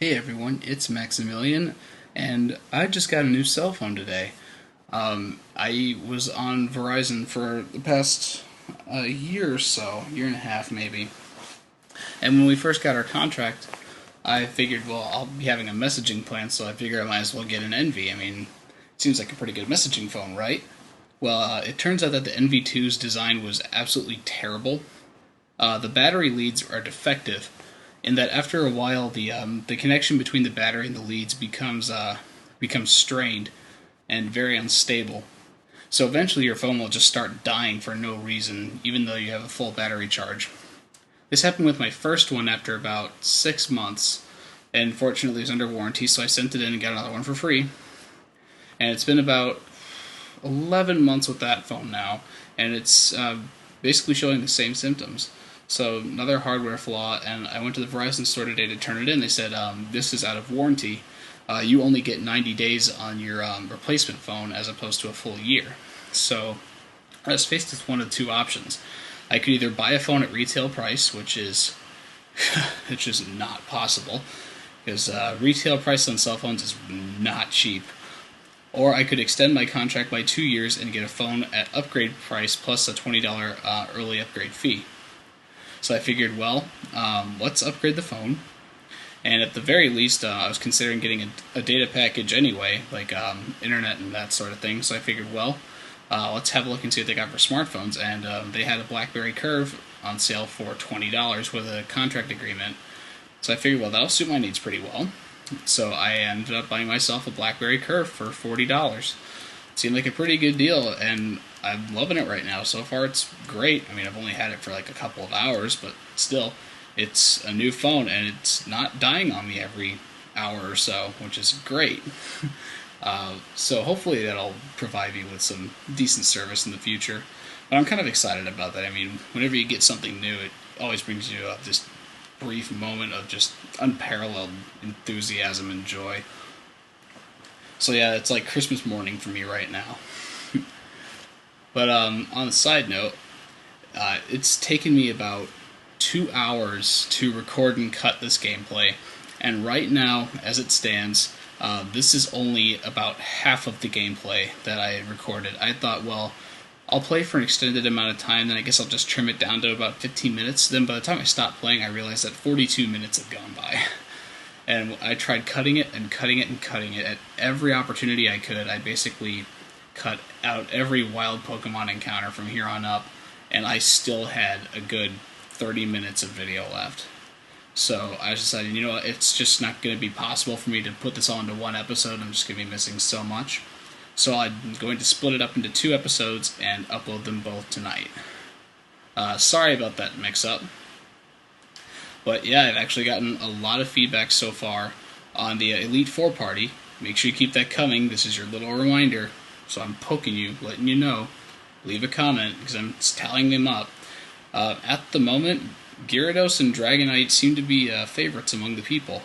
Hey everyone, it's Maximilian, and I just got a new cell phone today. I was on Verizon for the past year or so, year and a half maybe. And when we first got our contract, I figured, well, I'll be having a messaging plan, so I figured I might as well get an Envy. I mean, it seems like a pretty good messaging phone, right? Well, it turns out that the NV2's design was absolutely terrible. The battery leads are defective, in that after a while the connection between the battery and the leads becomes strained and very unstable. So eventually your phone will just start dying for no reason, even though you have a full battery charge. This happened with my first one after about 6 months, and fortunately it was under warranty, so I sent it in and got another one for free. And it's been about 11 months with that phone now, and it's basically showing the same symptoms. So another hardware flaw, and I went to the Verizon store today to turn it in. They said this is out of warranty. You only get 90 days on your replacement phone as opposed to a full year. So I was faced with one of two options. I could either buy a phone at retail price, which is it's just not possible, because retail price on cell phones is not cheap. Or I could extend my contract by 2 years and get a phone at upgrade price plus a $20 early upgrade fee. So I figured, well, let's upgrade the phone. And at the very least, I was considering getting a data package anyway, like internet and that sort of thing. So I figured, well, let's have a look and see what they got for smartphones. And they had a BlackBerry Curve on sale for $20 with a contract agreement. So I figured, well, that'll suit my needs pretty well. So I ended up buying myself a BlackBerry Curve for $40. It seemed like a pretty good deal, and I'm loving it right now. So far, it's great. I mean, I've only had it for like a couple of hours, but still, it's a new phone, and it's not dying on me every hour or so, which is great. So hopefully that'll provide me with some decent service in the future. But I'm kind of excited about that. I mean, whenever you get something new, it always brings you up this brief moment of just unparalleled enthusiasm and joy. So yeah, it's like Christmas morning for me right now. But on a side note, it's taken me about 2 hours to record and cut this gameplay, and right now, as it stands, this is only about half of the gameplay that I recorded. I thought, well, I'll play for an extended amount of time, then I guess I'll just trim it down to about 15 minutes. Then by the time I stopped playing, I realized that 42 minutes had gone by. And I tried cutting it and cutting it and cutting it. At every opportunity I could, I basically cut out every wild Pokemon encounter from here on up, and I still had a good 30 minutes of video left. So I decided, you know what, it's just not going to be possible for me to put this all into one episode. I'm just going to be missing so much. So I'm going to split it up into 2 episodes and upload them both tonight. Sorry about that mix-up. But yeah, I've actually gotten a lot of feedback so far on the Elite Four party. Make sure you keep that coming. This is your little reminder. So I'm poking you, letting you know. Leave a comment, because I'm tallying them up. At the moment, Gyarados and Dragonite seem to be favorites among the people.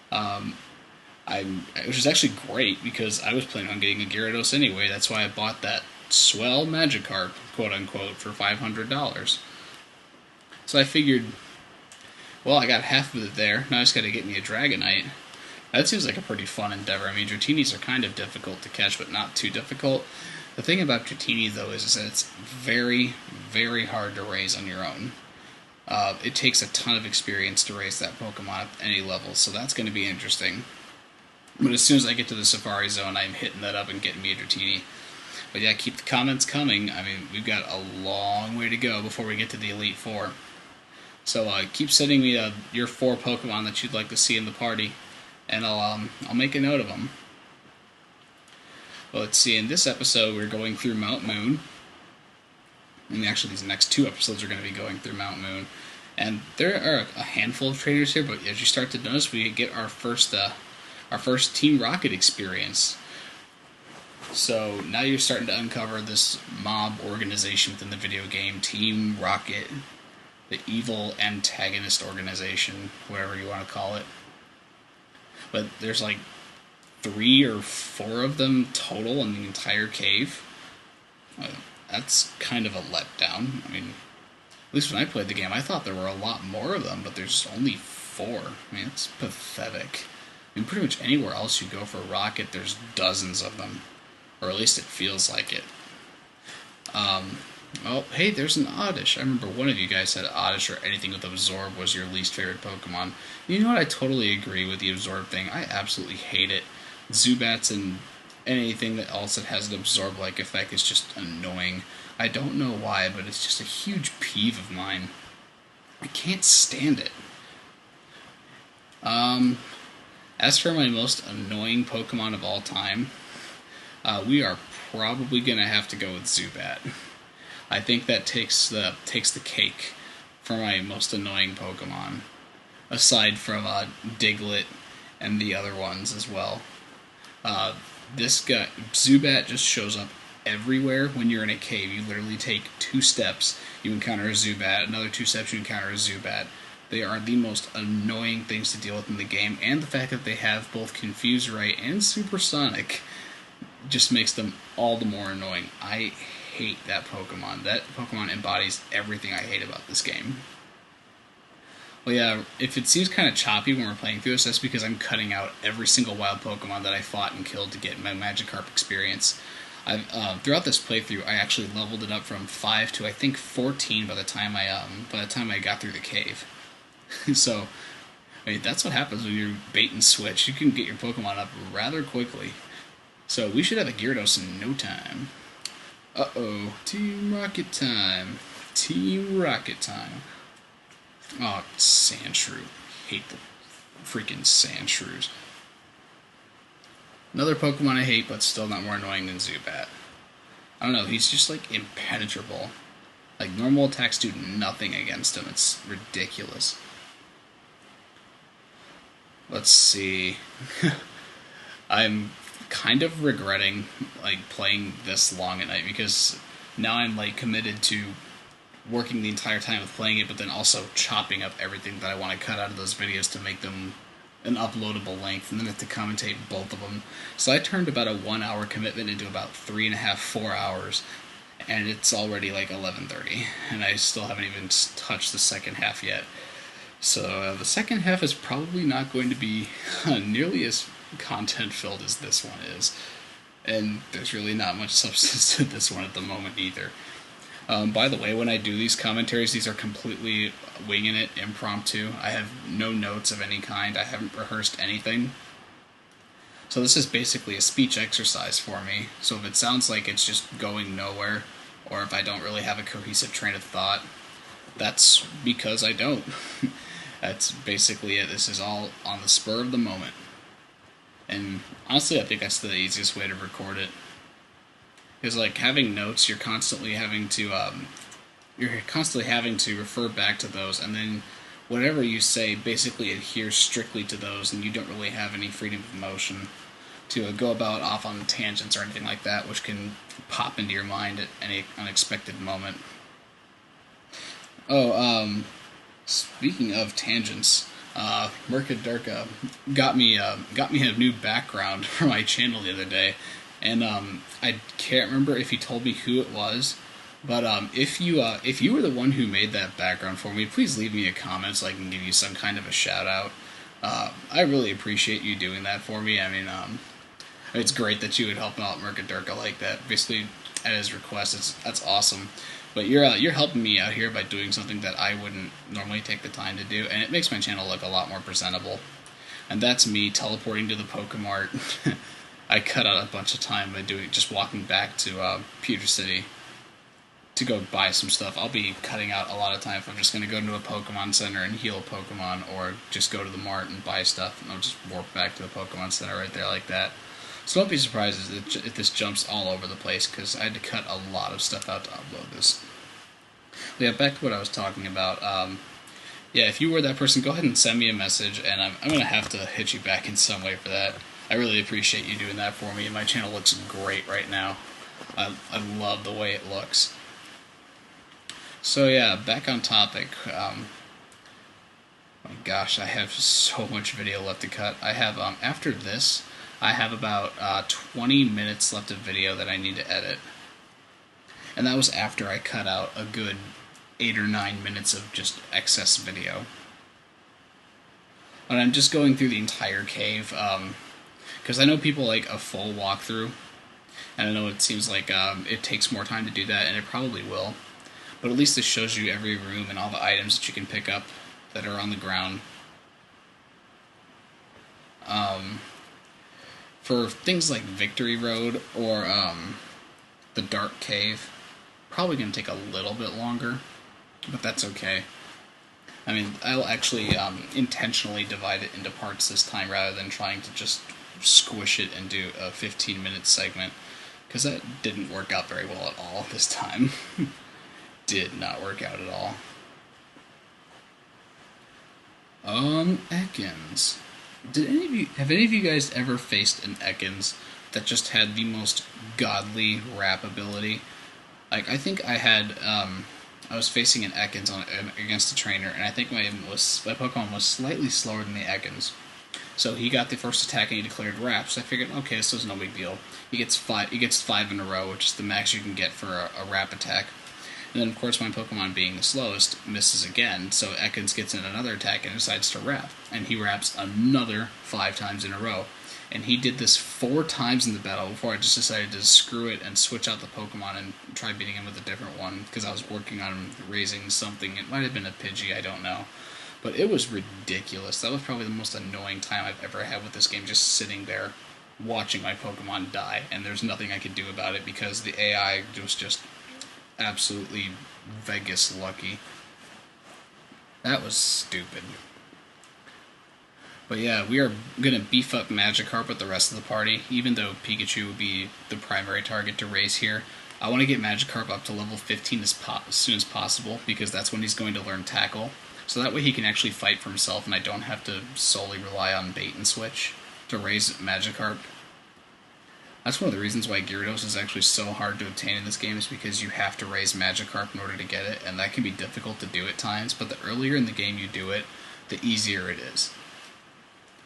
Which is actually great, because I was planning on getting a Gyarados anyway. That's why I bought that swell Magikarp, quote-unquote, for $500. So I figured, well, I got half of it there. Now I just got to get me a Dragonite. That seems like a pretty fun endeavor. I mean, Dratinis are kind of difficult to catch, but not too difficult. The thing about Dratini, though, is that it's very, very hard to raise on your own. It takes a ton of experience to raise that Pokemon at any level, so that's going to be interesting. But as soon as I get to the Safari Zone, I'm hitting that up and getting me a Dratini. But yeah, keep the comments coming. I mean, we've got a long way to go before we get to the Elite Four. So keep sending me your 4 Pokemon that you'd like to see in the party, and I'll make a note of them. Well, let's see. In this episode, we're going through Mount Moon. And actually, these next 2 episodes are going to be going through Mount Moon. And there are a handful of trainers here, but as you start to notice, we get our first Team Rocket experience. So now you're starting to uncover this mob organization within the video game, Team Rocket, the evil antagonist organization, whatever you want to call it. But there's like 3 or 4 of them total in the entire cave. That's kind of a letdown. I mean, at least when I played the game, I thought there were a lot more of them, but there's only 4. I mean, it's pathetic. I mean, pretty much anywhere else you go for rocket, there's dozens of them. Or at least it feels like it. Oh, hey, there's an Oddish. I remember one of you guys said Oddish or anything with Absorb was your least favorite Pokemon. You know what? I totally agree with the Absorb thing. I absolutely hate it. Zubats and anything that else that has an Absorb-like effect is just annoying. I don't know why, but it's just a huge peeve of mine. I can't stand it. As for my most annoying Pokemon of all time, we are probably going to have to go with Zubat. I think that takes the cake for my most annoying Pokemon, aside from Diglett and the other ones as well. This guy, Zubat, just shows up everywhere when you're in a cave. You literally take 2 steps, you encounter a Zubat, another 2 steps, you encounter a Zubat. They are the most annoying things to deal with in the game, and the fact that they have both Confuse Ray and Supersonic just makes them all the more annoying. I hate that Pokemon. That Pokemon embodies everything I hate about this game. Well, yeah, if it seems kind of choppy when we're playing through this, that's because I'm cutting out every single wild Pokemon that I fought and killed to get my Magikarp experience. Throughout this playthrough, I actually leveled it up from 5 to I think 14 by the time I got through the cave. So, I mean, that's what happens when you bait and switch. You can get your Pokemon up rather quickly. So we should have a Gyarados in no time. Uh-oh, Team Rocket time. Team Rocket time. Oh, Sandshrew. Hate the freaking Sandshrews. Another Pokemon I hate, but still not more annoying than Zubat. I don't know, he's just like impenetrable. Like, normal attacks do nothing against him. It's ridiculous. Let's see. I'm kind of regretting like playing this long at night because now I'm like committed to working the entire time with playing it, but then also chopping up everything that I want to cut out of those videos to make them an uploadable length, and then have to commentate both of them. So I turned about a 1 hour commitment into about 3.5, 4 hours, and it's already like 11:30, and I still haven't even touched the second half yet. So the second half is probably not going to be nearly as content-filled as this one is, and there's really not much substance to this one at the moment either. By the way, when I do these commentaries, these are completely winging it, impromptu. I have no notes of any kind. I haven't rehearsed anything. So this is basically a speech exercise for me. So if it sounds like it's just going nowhere, or if I don't really have a cohesive train of thought, that's because I don't. That's basically it. This is all on the spur of the moment. And honestly, I think that's the easiest way to record it. Because like having notes, you're constantly having to refer back to those, and then whatever you say basically adheres strictly to those, and you don't really have any freedom of motion to go about off on tangents or anything like that, which can pop into your mind at any unexpected moment. Oh, speaking of tangents, Mercadurka got me a new background for my channel the other day, and I can't remember if he told me who it was, but if you were the one who made that background for me, please leave me a comment so I can give you some kind of a shout out. I really appreciate you doing that for me. I mean, it's great that you would help out Mercadurka like that, basically at his request. That's awesome. But you're helping me out here by doing something that I wouldn't normally take the time to do, and it makes my channel look a lot more presentable. And that's me teleporting to the Pokemart. I cut out a bunch of time by just walking back to Pewter City to go buy some stuff. I'll be cutting out a lot of time if I'm just going to go to a Pokemon Center and heal a Pokemon, or just go to the Mart and buy stuff, and I'll just warp back to the Pokemon Center right there like that. So don't be surprised if this jumps all over the place, because I had to cut a lot of stuff out to upload this. But yeah, back to what I was talking about. Yeah, if you were that person, go ahead and send me a message, and I'm going to have to hit you back in some way for that. I really appreciate you doing that for me, and my channel looks great right now. I love the way it looks. So yeah, back on topic. Oh my gosh, I have so much video left to cut. I have, after this, I have about 20 minutes left of video that I need to edit. And that was after I cut out a good 8 or 9 minutes of just excess video. But I'm just going through the entire cave, because I know people like a full walkthrough, and I know it seems like it takes more time to do that, and it probably will. But at least it shows you every room and all the items that you can pick up that are on the ground. For things like Victory Road or the Dark Cave, probably going to take a little bit longer, but that's okay. I mean, I'll actually intentionally divide it into parts this time rather than trying to just squish it into a 15-minute segment, because that didn't work out very well at all this time. Did not work out at all. Ekans. Have any of you guys ever faced an Ekans that just had the most godly rap ability? Like, I think I had, I was facing an Ekans against a trainer, and I think my Pokemon was slightly slower than the Ekans. So he got the first attack and he declared rap, so I figured, okay, this is no big deal. He gets five in a row, which is the max you can get for a rap attack. And then, of course, my Pokemon, being the slowest, misses again, so Ekans gets in another attack and decides to rap. And he raps another 5 times in a row. And he did this 4 times in the battle before I just decided to screw it and switch out the Pokemon and try beating him with a different one, because I was working on raising something. It might have been a Pidgey, I don't know. But it was ridiculous. That was probably the most annoying time I've ever had with this game, just sitting there watching my Pokemon die, and there's nothing I could do about it because the AI was just absolutely Vegas lucky. That was stupid. But yeah, we are going to beef up Magikarp with the rest of the party, even though Pikachu would be the primary target to raise here. I want to get Magikarp up to level 15 as soon as possible, because that's when he's going to learn Tackle. So that way he can actually fight for himself, and I don't have to solely rely on bait and switch to raise Magikarp. That's one of the reasons why Gyarados is actually so hard to obtain in this game, is because you have to raise Magikarp in order to get it, and that can be difficult to do at times, but the earlier in the game you do it, the easier it is.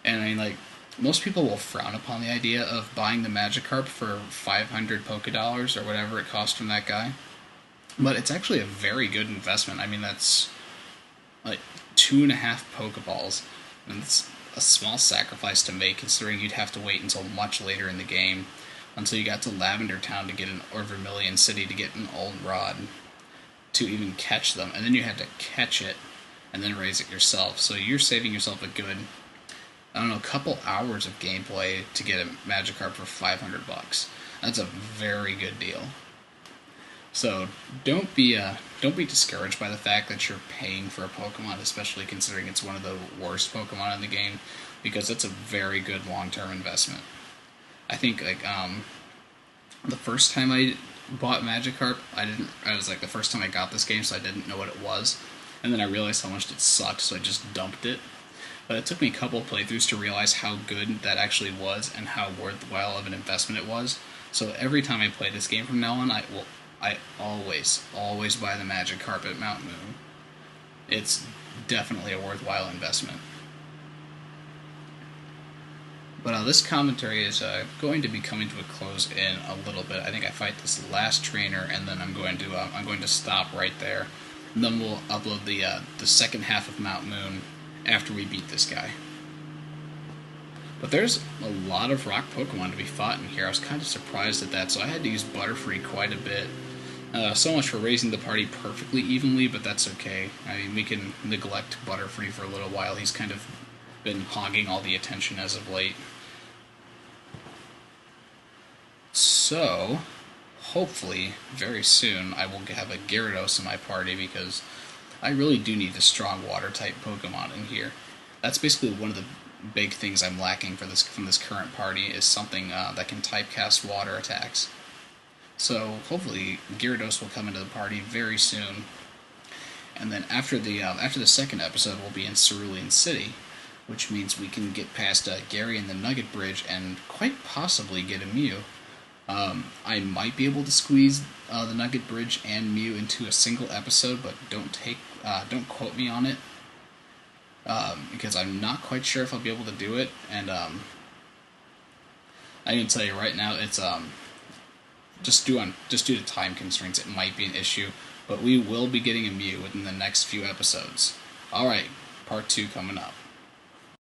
And I mean, like, most people will frown upon the idea of buying the Magikarp for 500 Pokédollars or whatever it costs from that guy, but it's actually a very good investment. I mean, that's like 2.5 Pokeballs, and it's a small sacrifice to make, considering you'd have to wait until much later in the game, until you got to Lavender Town to get or Vermilion City to get an old rod to even catch them, and then you had to catch it and then raise it yourself. So you're saving yourself a good, I don't know, couple hours of gameplay to get a Magikarp for $500. That's a very good deal. So don't be discouraged by the fact that you're paying for a Pokemon, especially considering it's one of the worst Pokemon in the game, because it's a very good long-term investment. I think, like, the first time I bought Magikarp, I was like, the first time I got this game, so I didn't know what it was, and then I realized how much it sucked, so I just dumped it. But it took me a couple of playthroughs to realize how good that actually was and how worthwhile of an investment it was. So every time I play this game from now on, I always buy the Magikarp at Mount Moon. It's definitely a worthwhile investment. But this commentary is going to be coming to a close in a little bit. I think I fight this last trainer, and then I'm going to stop right there. And then we'll upload the second half of Mount Moon after we beat this guy. But there's a lot of rock Pokemon to be fought in here. I was kind of surprised at that, so I had to use Butterfree quite a bit. So much for raising the party perfectly evenly, but that's okay. I mean, we can neglect Butterfree for a little while. He's kind of been hogging all the attention as of late. So, hopefully, very soon, I will have a Gyarados in my party, because I really do need a strong Water-type Pokemon in here. That's basically one of the big things I'm lacking from this current party, is something that can typecast water attacks. So hopefully Gyarados will come into the party very soon, and then after the second episode, we'll be in Cerulean City, which means we can get past Gary and the Nugget Bridge and quite possibly get a Mew. I might be able to squeeze the Nugget Bridge and Mew into a single episode, but don't quote me on it, because I'm not quite sure if I'll be able to do it. And I can tell you right now, it's just due to time constraints, it might be an issue. But we will be getting a Mew within the next few episodes. All right, part 2 coming up.